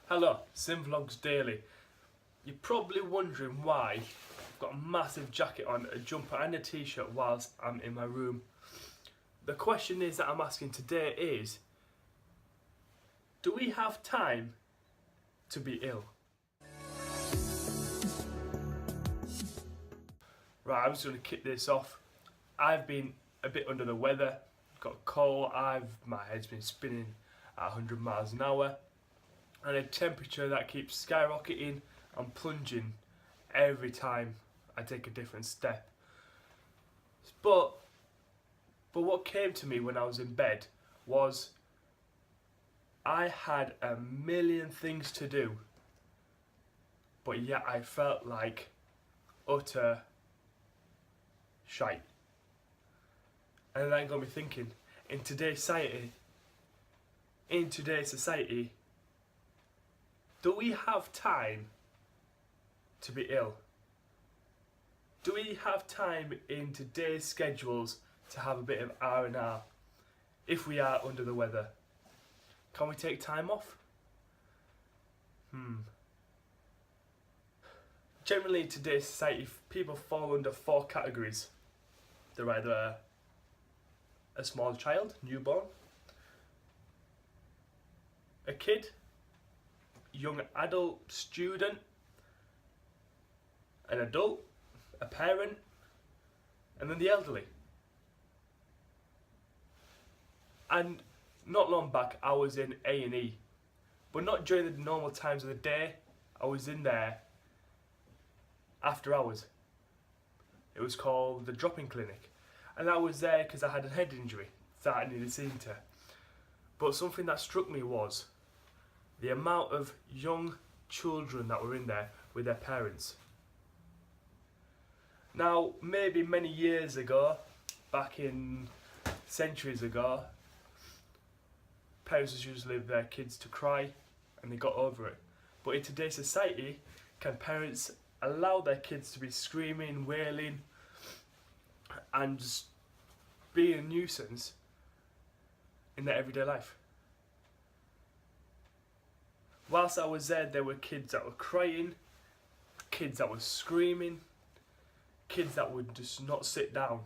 Hello, SimVlogs Daily. You're probably wondering why I've got a massive jacket on, a jumper and a t-shirt whilst I'm in my room. The question is that I'm asking today is, do we have time to be ill? Right, I'm just going to kick this off. I've been a bit under the weather, got a cold, my head's been spinning at 100 miles an hour. And a temperature that keeps skyrocketing and plunging every time I take a different step. But what came to me when I was in bed was I had a million things to do, but yet I felt like utter shite. And that got me thinking, in today's society, do we have time to be ill? Do we have time in today's schedules to have a bit of R&R if we are under the weather? Can we take time off? Generally in today's society, people fall under 4 categories. They're either a small child, newborn, a kid, young adult, student, an adult, a parent, and then the elderly. And not long back I was in A&E, but not during the normal times of the day. I was in there after hours. It was called the drop-in clinic, and I was there because I had a head injury that I needed seen to. But something that struck me was the amount of young children that were in there with their parents. Now, maybe many years ago, back in centuries ago, parents used to leave their kids to cry and they got over it. But in today's society, can parents allow their kids to be screaming, wailing, and just be a nuisance in their everyday life? Whilst I was there were kids that were crying, kids that were screaming, kids that would just not sit down.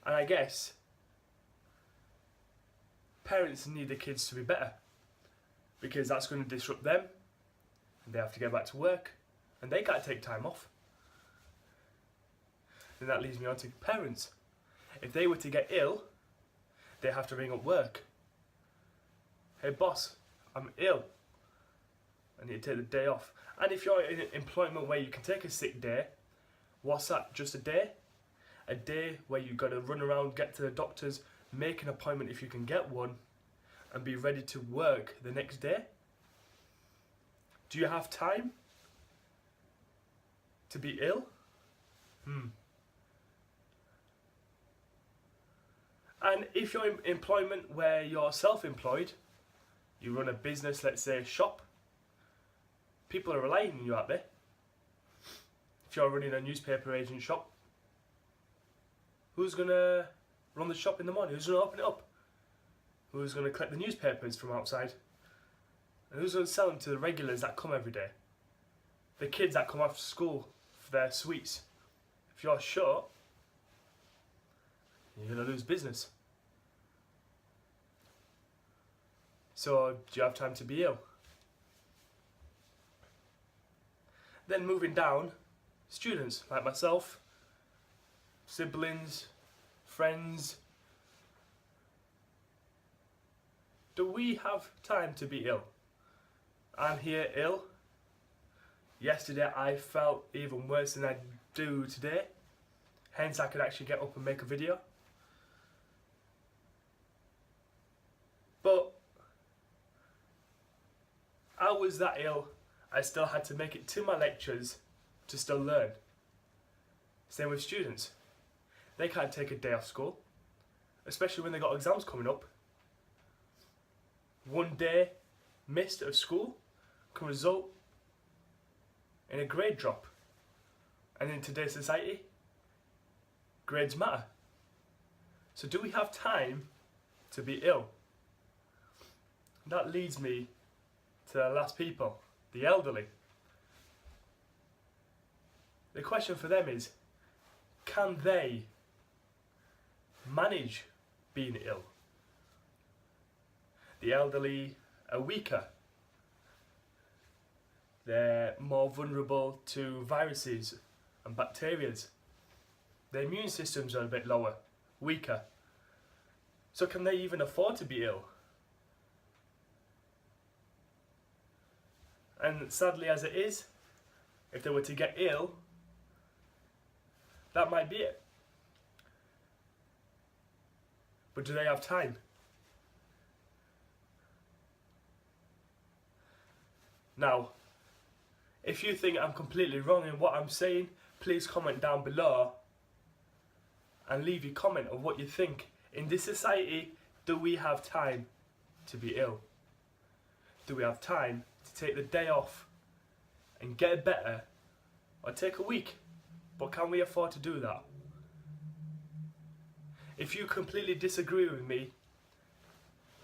And I guess parents need their kids to be better, because that's going to disrupt them, and they have to get back to work, and they can't take time off. And that leads me on to parents. If they were to get ill, they have to ring up work. Hey boss, I'm ill, I need to take the day off. And if you're in an employment where you can take a sick day, what's that, just a day? A day where you've got to run around, get to the doctors, make an appointment if you can get one, and be ready to work the next day? Do you have time to be ill? And if you're in employment where you're self-employed, you run a business, let's say a shop, people are relying on you out there. If you're running a newspaper agent shop, who's going to run the shop in the morning? Who's going to open it up? Who's going to collect the newspapers from outside? And who's going to sell them to the regulars that come every day? The kids that come after school for their sweets. If you're short, you're going to lose business. So, do you have time to be ill? Then moving down, students like myself, siblings, friends. Do we have time to be ill? I'm here ill. Yesterday I felt even worse than I do today. Hence I could actually get up and make a video. But I was that ill, I still had to make it to my lectures to still learn. Same with students. They can't take a day off school, especially when they got exams coming up. One day missed of school can result in a grade drop. And in today's society, grades matter. So do we have time to be ill? that leads me to the last people, the elderly. The question for them is, can they manage being ill? The elderly are weaker. They're more vulnerable to viruses and bacteria. Their immune systems are a bit lower, weaker. So can they even afford to be ill? And sadly as it is, if they were to get ill, that might be it. But do they have time? Now, if you think I'm completely wrong in what I'm saying, please comment down below and leave your comment of what you think. In this society, do we have time to be ill? Do we have time to take the day off and get better, or take a week? But can we afford to do that? If you completely disagree with me,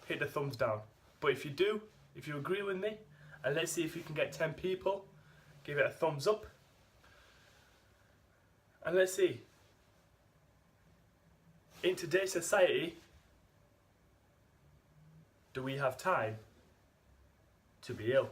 hit the thumbs down. But if you do, if you agree with me, and let's see if you can get 10 people, give it a thumbs up. And let's see, in today's society, do we have time to be ill?